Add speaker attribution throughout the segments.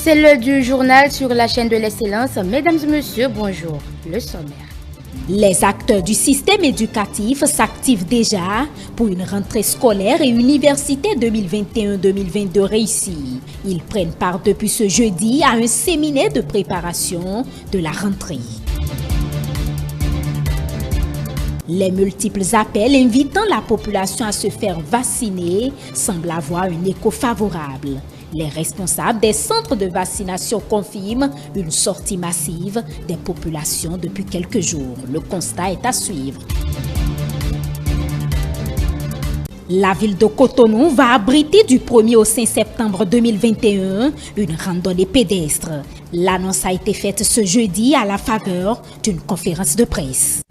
Speaker 1: C'est l'heure du journal sur la chaîne de l'excellence. Mesdames et messieurs, bonjour. Le sommaire.
Speaker 2: Les acteurs du système éducatif s'activent déjà pour une rentrée scolaire et universitaire 2021-2022 réussie. Ils prennent part depuis ce jeudi à un séminaire de préparation de la rentrée. Les multiples appels invitant la population à se faire vacciner semblent avoir un écho favorable. Les responsables des centres de vaccination confirment une sortie massive des populations depuis quelques jours. Le constat est à suivre. La ville de Cotonou va abriter du 1er au 5 septembre 2021 une randonnée pédestre. L'annonce a été faite ce jeudi à la faveur d'une conférence de presse.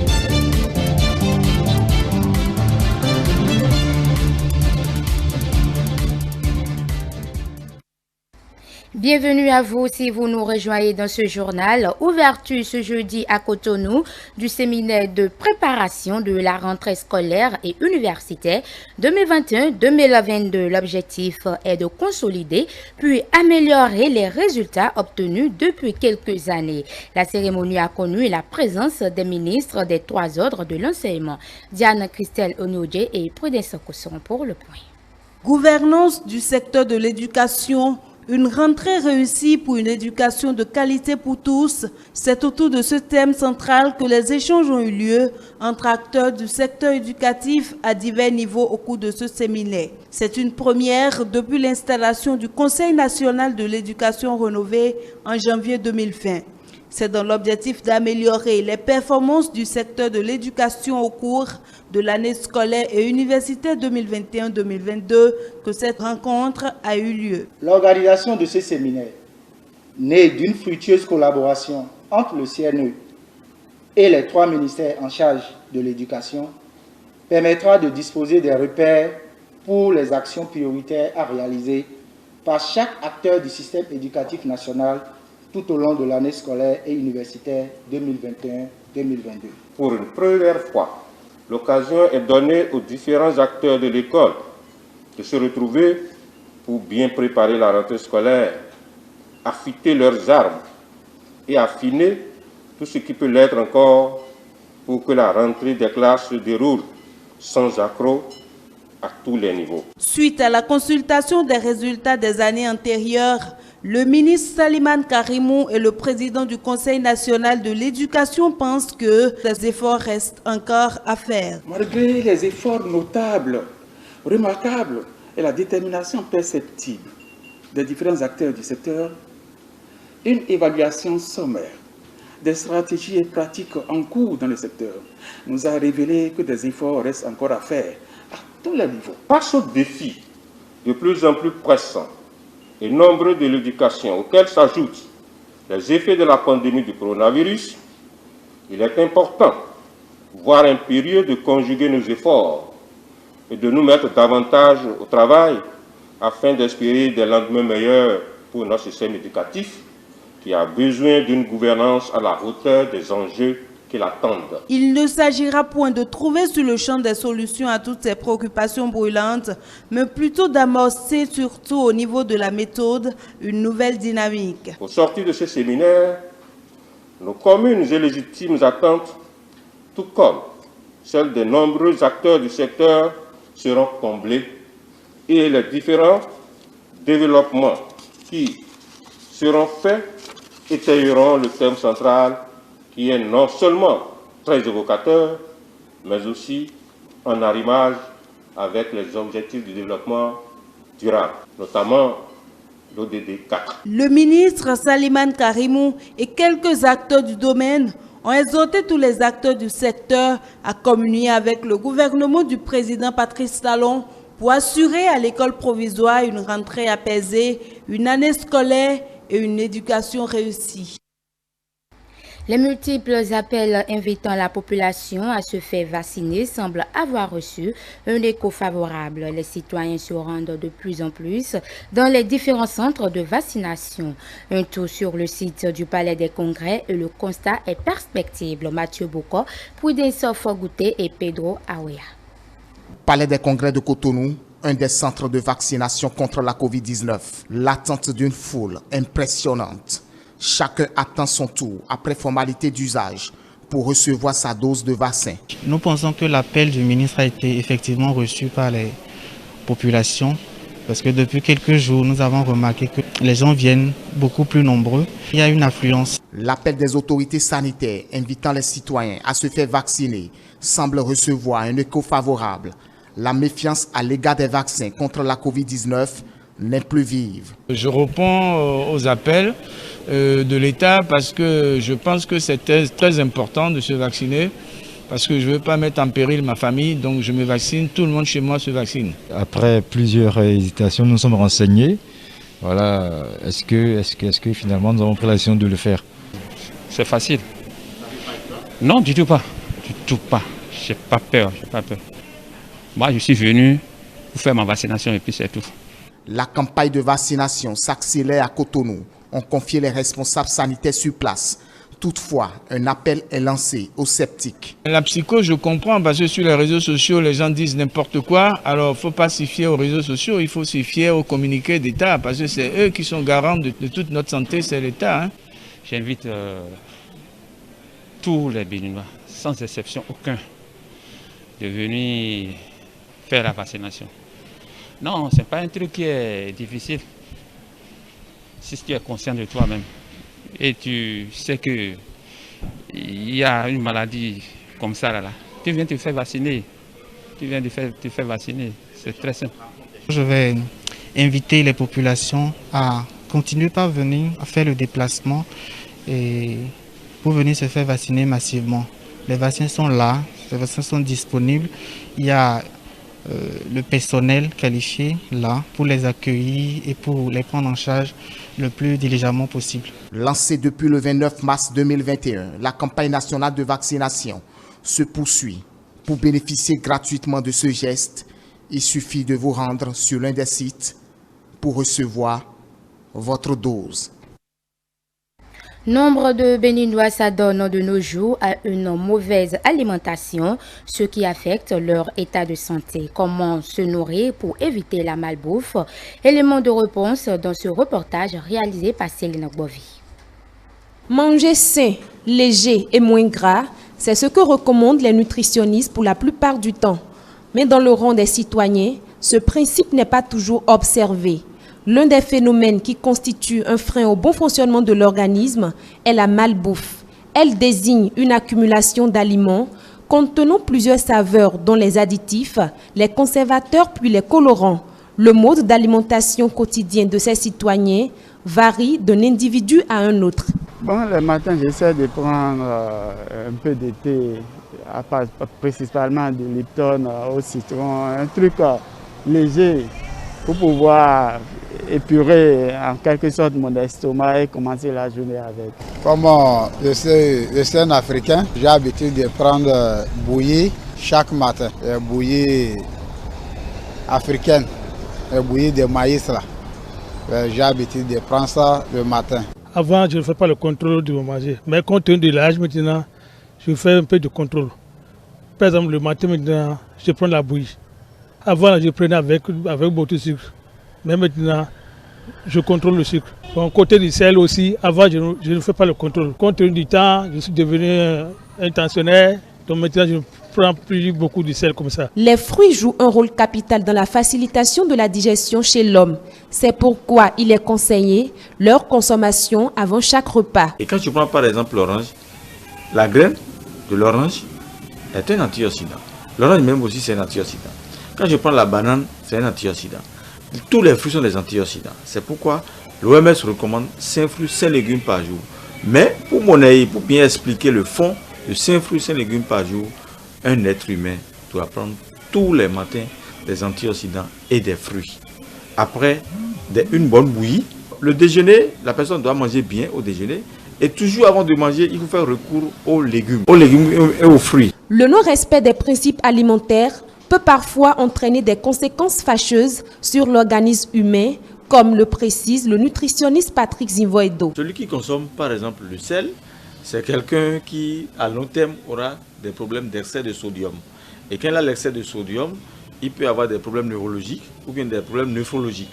Speaker 1: Bienvenue à vous si vous nous rejoignez dans ce journal. Ouverture ce jeudi à Cotonou du séminaire de préparation de la rentrée scolaire et universitaire 2021-2022. L'objectif est de consolider puis améliorer les résultats obtenus depuis quelques années. La cérémonie a connu la présence des ministres des trois ordres de l'enseignement, Diane Christelle Onodje et Prudence Kosson pour le point.
Speaker 3: Gouvernance du secteur de l'éducation. Une rentrée réussie pour une éducation de qualité pour tous, c'est autour de ce thème central que les échanges ont eu lieu entre acteurs du secteur éducatif à divers niveaux au cours de ce séminaire. C'est une première depuis l'installation du Conseil national de l'éducation rénové en janvier 2020. C'est dans l'objectif d'améliorer les performances du secteur de l'éducation au cours de l'année scolaire et universitaire 2021-2022 que cette rencontre a eu lieu.
Speaker 4: L'organisation de ce séminaire, né d'une fructueuse collaboration entre le CNE et les trois ministères en charge de l'éducation, permettra de disposer des repères pour les actions prioritaires à réaliser par chaque acteur du système éducatif national tout au long de l'année scolaire et universitaire 2021-2022.
Speaker 5: Pour une première fois, l'occasion est donnée aux différents acteurs de l'école de se retrouver pour bien préparer la rentrée scolaire, affûter leurs armes et affiner tout ce qui peut l'être encore pour que la rentrée des classes se déroule sans accroc à tous les niveaux.
Speaker 3: Suite à la consultation des résultats des années antérieures, le ministre Salimane Karimou et le président du Conseil national de l'éducation pensent que des efforts restent encore à faire.
Speaker 6: Malgré les efforts notables, remarquables et la détermination perceptible des différents acteurs du secteur, une évaluation sommaire des stratégies et pratiques en cours dans le secteur nous a révélé que des efforts restent encore à faire à tous les niveaux.
Speaker 5: Face aux défis de plus en plus pressants et nombreux de l'éducation, auxquels s'ajoutent les effets de la pandémie du coronavirus, il est important, voire impérieux, de conjuguer nos efforts et de nous mettre davantage au travail afin d'espérer des lendemains meilleurs pour notre système éducatif qui a besoin d'une gouvernance à la hauteur des enjeux qui l'attendent.
Speaker 3: Il ne s'agira point de trouver sur le champ des solutions à toutes ces préoccupations brûlantes, mais plutôt d'amorcer, surtout au niveau de la méthode, une nouvelle dynamique.
Speaker 5: Au sortir de ce séminaire, nos communes et légitimes attentes, tout comme celles des nombreux acteurs du secteur, seront comblées et les différents développements qui seront faits étayeront le thème central qui est non seulement très évocateur, mais aussi en arrimage avec les objectifs du développement durable, notamment l'ODD 4.
Speaker 3: Le ministre Salimane Karimou et quelques acteurs du domaine ont exhorté tous les acteurs du secteur à communier avec le gouvernement du président Patrice Talon pour assurer à l'école provisoire une rentrée apaisée, une année scolaire et une éducation réussie.
Speaker 1: Les multiples appels invitant la population à se faire vacciner semblent avoir reçu un écho favorable. Les citoyens se rendent de plus en plus dans les différents centres de vaccination. Un tour sur le site du Palais des Congrès et le constat est perspective. Mathieu Boko, Prudence Fogouté et Pedro Awea.
Speaker 7: Palais des Congrès de Cotonou, un des centres de vaccination contre la Covid-19. L'attente d'une foule impressionnante. Chacun attend son tour après formalité d'usage pour recevoir sa dose de vaccin.
Speaker 8: Nous pensons que l'appel du ministre a été effectivement reçu par les populations parce que depuis quelques jours, nous avons remarqué que les gens viennent beaucoup plus nombreux. Il y a une affluence.
Speaker 7: L'appel des autorités sanitaires invitant les citoyens à se faire vacciner semble recevoir un écho favorable. La méfiance à l'égard des vaccins contre la Covid-19 n'est plus vive.
Speaker 9: Je réponds aux appels de l'État parce que je pense que c'est très important de se vacciner parce que je ne veux pas mettre en péril ma famille, donc je me vaccine, tout le monde chez moi se vaccine.
Speaker 10: Après plusieurs hésitations, nous sommes renseignés. Voilà, est-ce que finalement nous avons pris la décision de le faire?
Speaker 11: C'est facile. Non, du tout pas. Du tout pas. J'ai pas peur, Moi, je suis venu pour faire ma vaccination et puis c'est tout.
Speaker 7: La campagne de vaccination s'accélère à Cotonou, ont confié les responsables sanitaires sur place. Toutefois, un appel est lancé aux sceptiques.
Speaker 9: La psycho, je comprends parce que sur les réseaux sociaux, les gens disent n'importe quoi. Alors, il ne faut pas s'y fier aux réseaux sociaux, il faut s'y fier aux communiqués d'État parce que c'est eux qui sont garants de toute notre santé, c'est l'État.
Speaker 11: J'invite tous les Béninois, sans exception aucun, de venir faire la vaccination. Non, ce n'est pas un truc qui est difficile. Si tu es conscient de toi-même et tu sais qu'il y a une maladie comme ça, là, tu viens te faire vacciner. Tu viens te faire vacciner. C'est très simple.
Speaker 8: Je vais inviter les populations à continuer par venir à faire le déplacement et pour venir se faire vacciner massivement. Les vaccins sont là, les vaccins sont disponibles. Il y a le personnel qualifié là pour les accueillir et pour les prendre en charge le plus diligemment possible.
Speaker 7: Lancée depuis le 29 mars 2021, la campagne nationale de vaccination se poursuit. Pour bénéficier gratuitement de ce geste, il suffit de vous rendre sur l'un des sites pour recevoir votre dose.
Speaker 1: Nombre de Béninois s'adonnent de nos jours à une mauvaise alimentation, ce qui affecte leur état de santé. Comment se nourrir pour éviter la malbouffe? Élément de réponse dans ce reportage réalisé par Céline Bovi.
Speaker 12: Manger sain, léger et moins gras, c'est ce que recommandent les nutritionnistes pour la plupart du temps. Mais dans le rang des citoyens, ce principe n'est pas toujours observé. L'un des phénomènes qui constitue un frein au bon fonctionnement de l'organisme est la malbouffe. Elle désigne une accumulation d'aliments contenant plusieurs saveurs dont les additifs, les conservateurs puis les colorants. Le mode d'alimentation quotidien de ces citoyens varie d'un individu à un autre.
Speaker 13: Bon, le matin, j'essaie de prendre un peu de thé, principalement de Lipton au citron, un truc léger pour pouvoir épurer en quelque sorte mon estomac et commencer la journée avec.
Speaker 14: Comme je suis un Africain, j'ai l'habitude de prendre bouillie chaque matin, bouillie africaine, bouillie de maïs là. J'ai l'habitude de prendre ça le matin.
Speaker 15: Avant, je ne fais pas le contrôle de manger, mais compte tenu de l'âge maintenant, je fais un peu de contrôle. Par exemple, le matin maintenant, je prends la bouillie. Avant, je prenais avec beaucoup de sucre. Mais maintenant, je contrôle le sucre. Bon, côté du sel aussi, avant, je ne fais pas le contrôle. Compte tenu du temps, je suis devenu intentionnaire. Donc maintenant, je ne prends plus beaucoup de sel comme ça.
Speaker 12: Les fruits jouent un rôle capital dans la facilitation de la digestion chez l'homme. C'est pourquoi il est conseillé leur consommation avant chaque repas.
Speaker 16: Et quand tu prends par exemple l'orange, la graine de l'orange est un antioxydant. L'orange même aussi, c'est un antioxydant. Quand je prends la banane, c'est un antioxydant. Tous les fruits sont des antioxydants. C'est pourquoi l'OMS recommande 5 fruits, 5 légumes par jour. Mais pour mon avis, pour bien expliquer le fond de 5 fruits, 5 légumes par jour, un être humain doit prendre tous les matins des antioxydants et des fruits. Après une bonne bouillie, le déjeuner, la personne doit manger bien au déjeuner. Et toujours avant de manger, il faut faire recours aux légumes et aux fruits.
Speaker 12: Le non-respect des principes alimentaires peut parfois entraîner des conséquences fâcheuses sur l'organisme humain, comme le précise le nutritionniste Patrick Zinvoedo.
Speaker 16: Celui qui consomme par exemple le sel, c'est quelqu'un qui à long terme aura des problèmes d'excès de sodium. Et quand il a l'excès de sodium, il peut avoir des problèmes neurologiques ou bien des problèmes néphrologiques.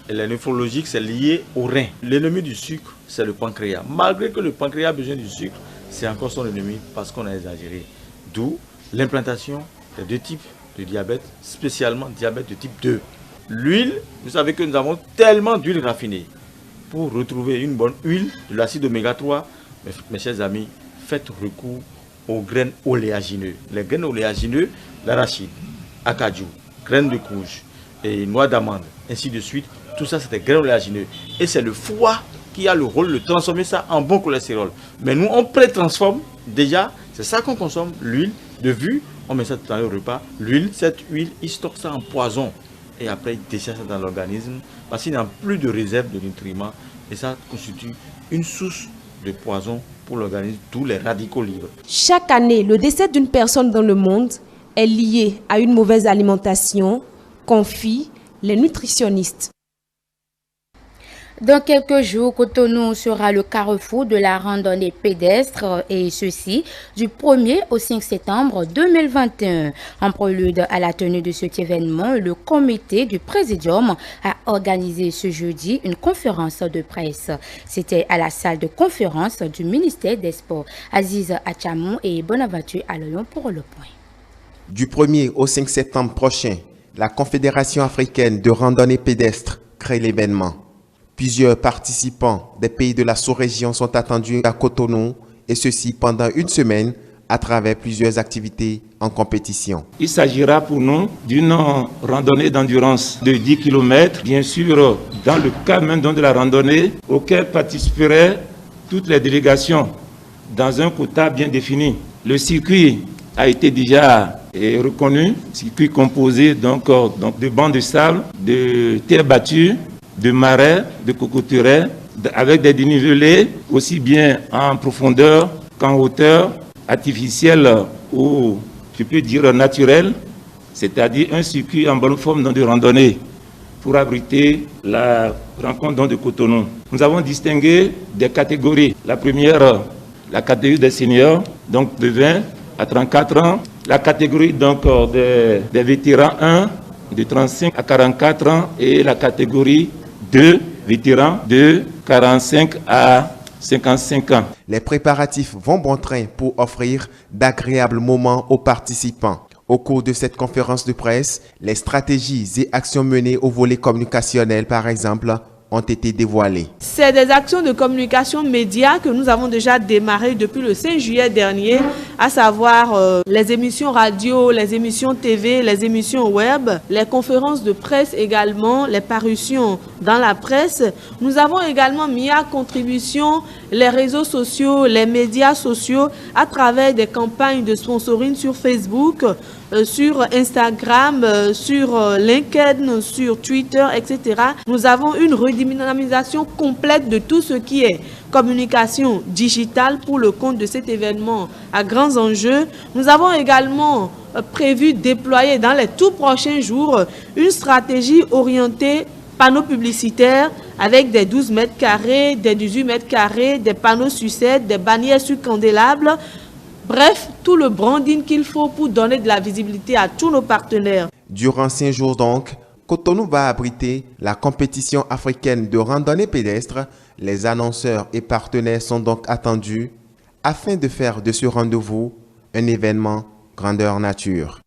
Speaker 16: Et les néphrologiques, c'est lié au rein. L'ennemi du sucre, c'est le pancréas. Malgré que le pancréas a besoin du sucre, c'est encore son ennemi parce qu'on a exagéré. D'où l'implantation des 2 types de diabète, spécialement diabète de type 2. L'huile, vous savez que nous avons tellement d'huile raffinée. Pour retrouver une bonne huile, de l'acide oméga 3, mes chers amis, faites recours aux graines oléagineuses. Les graines oléagineuses, l'arachide, acajou, graines de courge et noix d'amande, ainsi de suite. Tout ça, c'est des graines oléagineuses. Et c'est le foie qui a le rôle de transformer ça en bon cholestérol. Mais nous, on pré-transforme déjà, c'est ça qu'on consomme, l'huile de vue. On met ça dans le repas. L'huile, cette huile, il stocke ça en poison. Et après, il décharge ça dans l'organisme parce qu'il n'y a plus de réserve de nutriments. Et ça constitue une source de poison pour l'organisme, tous les radicaux libres.
Speaker 12: Chaque année, le décès d'une personne dans le monde est lié à une mauvaise alimentation, confient les nutritionnistes.
Speaker 1: Dans quelques jours, Cotonou sera le carrefour de la randonnée pédestre et ceci du 1er au 5 septembre 2021. En prélude à la tenue de cet événement, le comité du Présidium a organisé ce jeudi une conférence de presse. C'était à la salle de conférence du ministère des Sports. Aziz Achamou et Bonaventure Aloyon pour le point.
Speaker 17: Du 1er au 5 septembre prochain, la Confédération africaine de randonnée pédestre crée l'événement. Plusieurs participants des pays de la sous-région sont attendus à Cotonou et ceci pendant une semaine à travers plusieurs activités en compétition.
Speaker 18: Il s'agira pour nous d'une randonnée d'endurance de 10 km, bien sûr dans le cadre même de la randonnée auquel participeraient toutes les délégations dans un quota bien défini. Le circuit a été déjà reconnu, circuit composé donc de bancs de sable, de terre battue, de marais, de cocoteraies, avec des dénivelés aussi bien en profondeur qu'en hauteur, artificielle ou je peux dire naturelle, c'est-à-dire un circuit en bonne forme de randonnée pour abriter la rencontre de Cotonou. Nous avons distingué des catégories. La première, la catégorie des seniors, donc de 20 à 34 ans. La catégorie donc des vétérans 1, de 35 à 44 ans. Et la catégorie 2, vétérans de 45 à 55 ans.
Speaker 17: Les préparatifs vont bon train pour offrir d'agréables moments aux participants. Au cours de cette conférence de presse, les stratégies et actions menées au volet communicationnel, par exemple, ont été dévoilées.
Speaker 3: C'est des actions de communication média que nous avons déjà démarrées depuis le 5 juillet dernier, à savoir les émissions radio, les émissions TV, les émissions web, les conférences de presse également, les parutions dans la presse. Nous avons également mis à contribution les réseaux sociaux, les médias sociaux à travers des campagnes de sponsoring sur Facebook, sur Instagram, sur LinkedIn, sur Twitter, etc. Nous avons une redynamisation complète de tout ce qui est communication digitale pour le compte de cet événement à grands enjeux. Nous avons également prévu déployer dans les tout prochains jours une stratégie orientée panneaux publicitaires avec des 12 mètres carrés, des 18 mètres carrés, des panneaux sucettes, des bannières sur candélable. Bref, tout le branding qu'il faut pour donner de la visibilité à tous nos partenaires.
Speaker 17: Durant 5 jours donc, Cotonou va abriter la compétition africaine de randonnée pédestre. Les annonceurs et partenaires sont donc attendus afin de faire de ce rendez-vous un événement grandeur nature.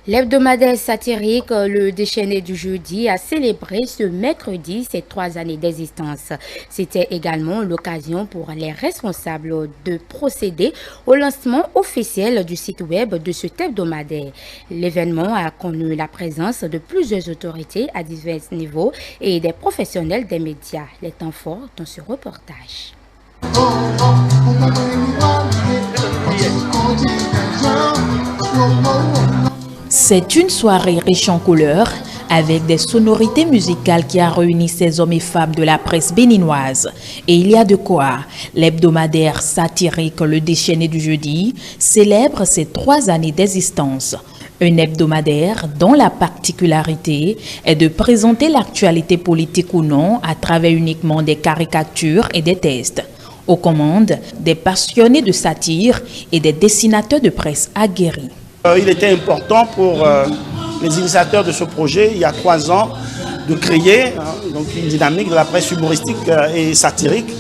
Speaker 1: L'hebdomadaire satirique Le Déchaîné du jeudi a célébré ce mercredi ses 3 années d'existence. C'était également l'occasion pour les responsables de procéder au lancement officiel du site web de cet hebdomadaire. L'événement a connu la présence de plusieurs autorités à divers niveaux et des professionnels des médias. Les temps forts dans ce reportage.
Speaker 2: C'est une soirée riche en couleurs, avec des sonorités musicales qui a réuni ces hommes et femmes de la presse béninoise. Et il y a de quoi. L'hebdomadaire satirique Le Déchaîné du jeudi célèbre ses 3 années d'existence. Un hebdomadaire dont la particularité est de présenter l'actualité politique ou non à travers uniquement des caricatures et des tests. Aux commandes, des passionnés de satire et des dessinateurs de presse aguerris.
Speaker 19: Il était important pour les initiateurs de ce projet, il y a 3 ans, de créer donc une dynamique de la presse humoristique et satirique,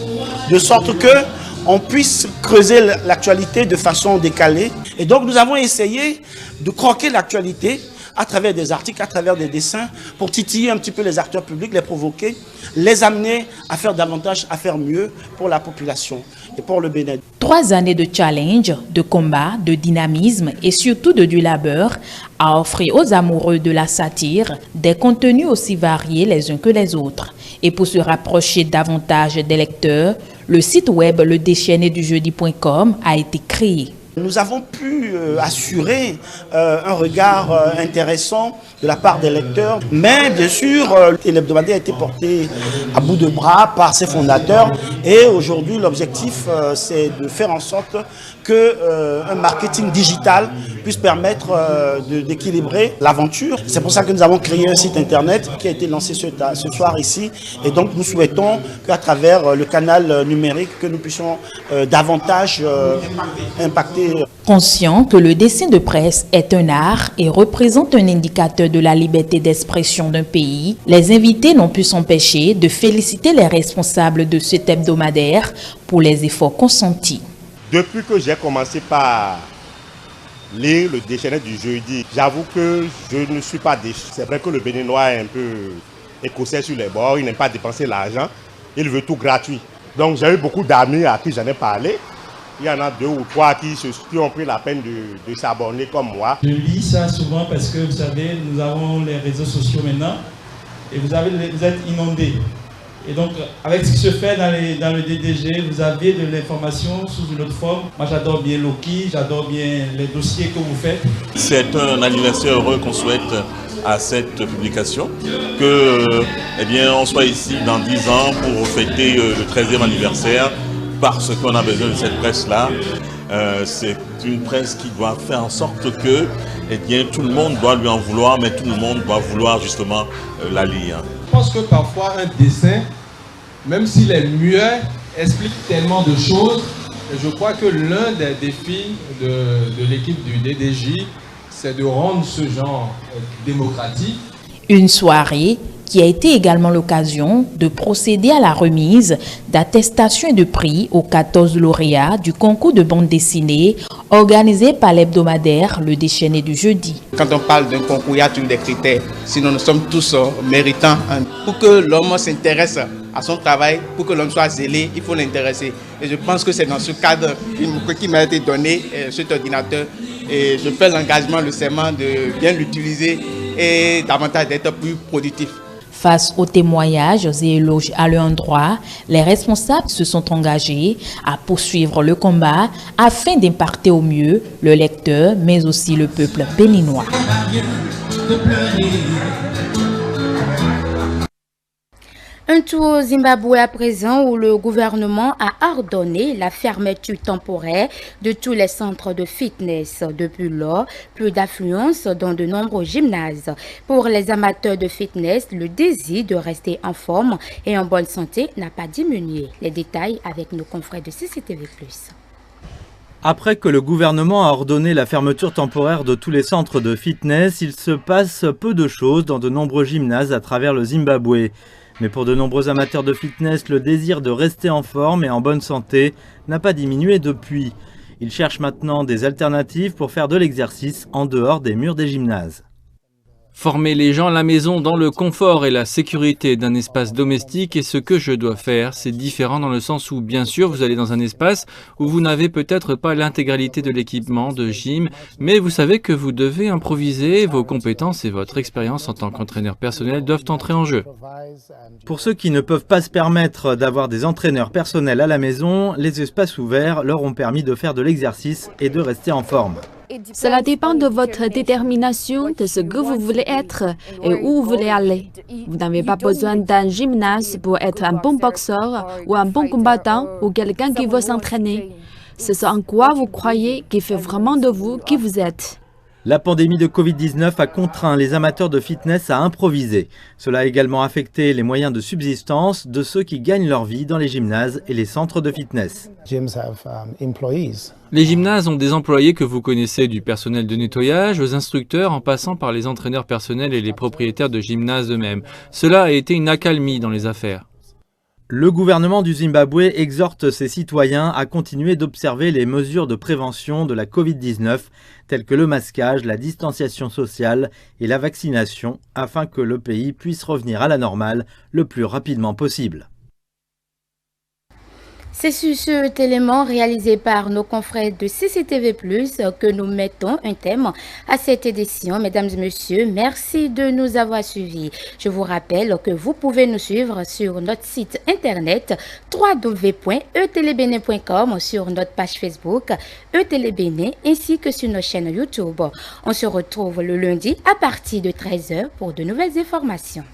Speaker 19: de sorte qu'on puisse creuser l'actualité de façon décalée. Et donc nous avons essayé de croquer l'actualité à travers des articles, à travers des dessins, pour titiller un petit peu les acteurs publics, les provoquer, les amener à faire davantage, à faire mieux pour la population et pour le bien-être.
Speaker 2: 3 années de challenge, de combat, de dynamisme et surtout de du labeur a offert aux amoureux de la satire des contenus aussi variés les uns que les autres. Et pour se rapprocher davantage des lecteurs, le site web ledéchaînédujeudi.com a été créé.
Speaker 19: Nous avons pu assurer un regard intéressant de la part des lecteurs, mais bien sûr, l'hebdomadaire a été porté à bout de bras par ses fondateurs et aujourd'hui l'objectif c'est de faire en sorte qu'un marketing digital puisse permettre d'équilibrer l'aventure. C'est pour ça que nous avons créé un site internet qui a été lancé ce soir ici et donc nous souhaitons qu'à travers le canal numérique que nous puissions davantage impacter.
Speaker 2: Conscient que le dessin de presse est un art et représente un indicateur de la liberté d'expression d'un pays, les invités n'ont pu s'empêcher de féliciter les responsables de cet hebdomadaire pour les efforts consentis.
Speaker 20: Depuis que j'ai commencé par lire le déchaîné du jeudi, j'avoue que je ne suis pas déçu. C'est vrai que le Béninois est un peu écossais sur les bords, il n'aime pas dépenser l'argent, il veut tout gratuit. Donc j'ai eu beaucoup d'amis à qui j'en ai parlé. Il y en a 2 ou 3 qui ont pris la peine de s'abonner comme moi.
Speaker 21: Je lis ça souvent parce que vous savez, nous avons les réseaux sociaux maintenant et vous êtes inondés. Et donc, avec ce qui se fait dans le DDG, vous avez de l'information sous une autre forme. Moi, j'adore bien Loki, j'adore bien les dossiers que vous faites.
Speaker 22: C'est un anniversaire heureux qu'on souhaite à cette publication, que on soit ici dans 10 ans pour fêter le 13e anniversaire, parce qu'on a besoin de cette presse-là. C'est une presse qui doit faire en sorte que tout le monde doit lui en vouloir, mais tout le monde doit vouloir justement la lire.
Speaker 23: Je pense que parfois un dessin, même s'il est muet, explique tellement de choses. Et je crois que l'un des défis de l'équipe du DDJ, c'est de rendre ce genre démocratique.
Speaker 2: Une soirée qui a été également l'occasion de procéder à la remise d'attestations et de prix aux 14 lauréats du concours de bande dessinée organisé par l'hebdomadaire Le Déchaîné du Jeudi.
Speaker 24: Quand on parle d'un concours, il y a toujours des critères. Sinon, nous sommes tous méritants. Pour que l'homme s'intéresse à son travail, pour que l'homme soit zélé, il faut l'intéresser. Et je pense que c'est dans ce cadre qui m'a été donné, cet ordinateur. Et je fais l'engagement, le serment de bien l'utiliser et davantage d'être plus productif.
Speaker 2: Face aux témoignages et éloges à leur endroit, les responsables se sont engagés à poursuivre le combat afin d'impacter au mieux le lecteur, mais aussi le peuple béninois.
Speaker 1: Un tour au Zimbabwe à présent où le gouvernement a ordonné la fermeture temporaire de tous les centres de fitness. Depuis lors, plus d'affluence dans de nombreux gymnases. Pour les amateurs de fitness, le désir de rester en forme et en bonne santé n'a pas diminué. Les détails avec nos confrères de CCTV+.
Speaker 25: Après que le gouvernement a ordonné la fermeture temporaire de tous les centres de fitness, il se passe peu de choses dans de nombreux gymnases à travers le Zimbabwe. Mais pour de nombreux amateurs de fitness, le désir de rester en forme et en bonne santé n'a pas diminué depuis. Ils cherchent maintenant des alternatives pour faire de l'exercice en dehors des murs des gymnases.
Speaker 26: Former les gens à la maison dans le confort et la sécurité d'un espace domestique est ce que je dois faire. C'est différent dans le sens où, bien sûr, vous allez dans un espace où vous n'avez peut-être pas l'intégralité de l'équipement de gym, mais vous savez que vous devez improviser, vos compétences et votre expérience en tant qu'entraîneur personnel doivent entrer en jeu.
Speaker 25: Pour ceux qui ne peuvent pas se permettre d'avoir des entraîneurs personnels à la maison, les espaces ouverts leur ont permis de faire de l'exercice et de rester en forme.
Speaker 27: Cela dépend de votre détermination, de ce que vous voulez être et où vous voulez aller. Vous n'avez pas besoin d'un gymnase pour être un bon boxeur ou un bon combattant ou quelqu'un qui veut s'entraîner. C'est ce en quoi vous croyez qui fait vraiment de vous qui vous êtes.
Speaker 25: La pandémie de Covid-19 a contraint les amateurs de fitness à improviser. Cela a également affecté les moyens de subsistance de ceux qui gagnent leur vie dans les gymnases et les centres de fitness.
Speaker 26: Les gymnases ont des employés que vous connaissez, du personnel de nettoyage aux instructeurs en passant par les entraîneurs personnels et les propriétaires de gymnases eux-mêmes. Cela a été une accalmie dans les affaires.
Speaker 25: Le gouvernement du Zimbabwe exhorte ses citoyens à continuer d'observer les mesures de prévention de la Covid-19, telles que le masquage, la distanciation sociale et la vaccination, afin que le pays puisse revenir à la normale le plus rapidement possible.
Speaker 1: C'est sur cet élément réalisé par nos confrères de CCTV+, que nous mettons un thème à cette édition. Mesdames et messieurs, merci de nous avoir suivis. Je vous rappelle que vous pouvez nous suivre sur notre site internet www.etelebene.com, sur notre page Facebook etelebene ainsi que sur nos chaînes YouTube. On se retrouve le lundi à partir de 13h pour de nouvelles informations.